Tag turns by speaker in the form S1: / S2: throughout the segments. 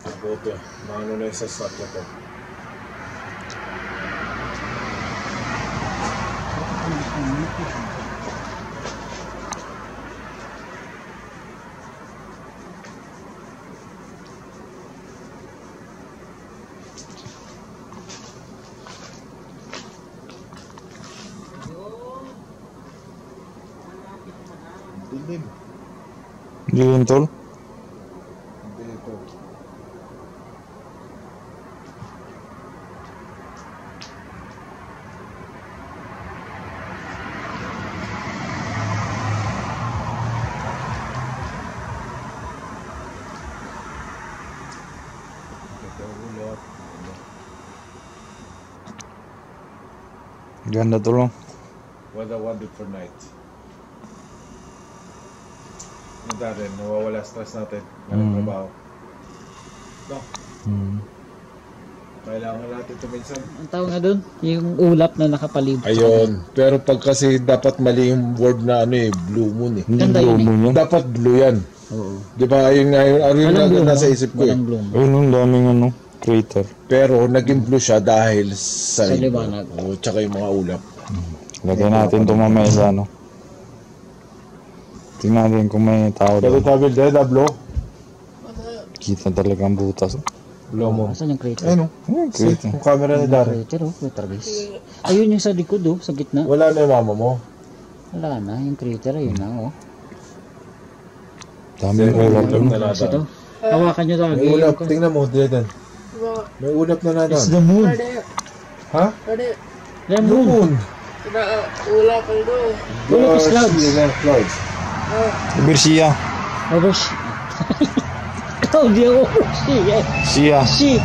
S1: Mabuti. Maano na yung sasakya ko. Dilim.
S2: Dilim tol?
S1: Dito.
S2: Ganda tol.
S1: What a wonderful night. Ang dati, nawawala stress natin. Walang trabaho. No? Kailangan natin ito minsan.
S3: Ang tawag nga doon, yung ulap na nakapalibot.
S1: Ayun. Pero pag kasi dapat mali yung word na ano eh, blue moon eh.
S2: Hindi
S3: Ganda
S2: blue
S3: yun
S2: moon yun.
S1: Dapat blue yan.
S3: Oo.
S1: Di ba? Ayun nga, ayun
S3: Walang
S1: nga
S3: bloom,
S1: nasa
S3: no?
S1: isip ko eh.
S3: Walang bloom.
S2: Ayun ang daming ano, crater.
S1: Pero naging blue siya dahil sa
S3: liwanag.
S1: O, tsaka yung mga ulap.
S2: Lagay natin ito mamaya sa ano. Tingnan natin kung may tao
S1: Pero
S2: doon.
S1: tabil dahil na blue.
S2: Kita talaga ang butas.
S1: Blue mo.
S3: Asan yung crater?
S1: Ayun o.
S2: Ayun,
S1: See,
S2: crater.
S1: yung camera ni Dari.
S3: Crater, oh. Crater guys. Ayun yung sa likod, oh. Sa gitna.
S1: Wala na yung mama mo.
S3: Wala na. Yung crater, ayun na, oh.
S2: Daming ulap doon.
S3: Kasi ito. Hawakan nyo talaga.
S1: May ulap. Tingnan mo, Dylan. May ulap na na
S3: It's
S1: doon.
S3: the moon.
S1: Ha?
S3: The
S1: Blue
S3: moon.
S1: moon.
S4: Ulap ang do.
S3: Ulap is clouds.
S1: Clouds.
S2: Bersia.
S3: Oh, gosh. Oh, di ako.
S2: Sia.
S3: Si.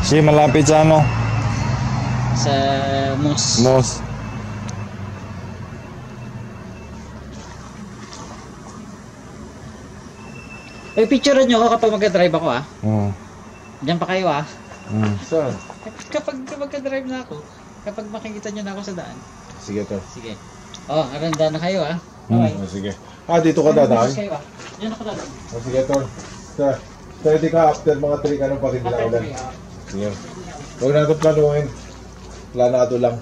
S2: Si malapit sa ano?
S3: Sa Moss.
S2: Moss.
S3: Eh, picturean nyo ako kapag mag-drive ako, ah.
S2: Oo.
S3: Diyan pa kayo, ah.
S1: Saan?
S3: Kapag mag-drive na ako, kapag makikita nyo na ako sa daan.
S1: Sige to.
S3: Sige. Oh, aranda na kayo, ah. Okay.
S1: Sige. Dito ka dadaan?
S3: Kayo, ah. Diyan ako dadaan.
S1: Sige to. Steady ka after mga 3 ka ng patid na ulan. Sige. Huwag na ito planuhin. Planado lang.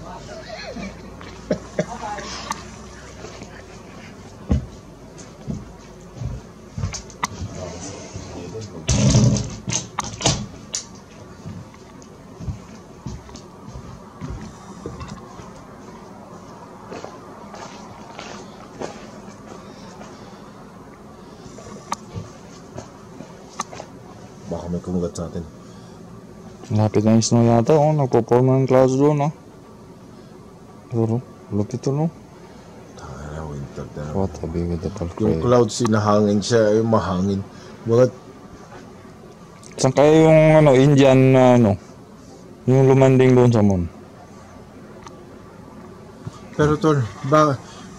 S1: Baka may kumugat sa atin.
S2: Lapit na yung snow yata, oh. Nagpo-form ng clouds doon, oh. Pero, lapit to, no?
S1: Tara, winter na.
S2: What a beautiful
S1: Yung
S2: cloud.
S1: clouds, sinahangin siya. Yung mahangin. Bakit?
S2: Saan kayo yung, ano, Indian na, ano? Yung lumanding doon sa moon.
S1: Pero tol,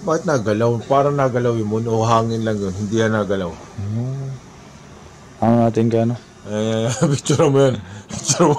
S1: bakit nagalaw? Parang nagalaw yung moon o hangin lang yun. Hindi yan nagalaw.
S2: Ano natin ka, ano?
S1: Picture mo yan. Picture mo.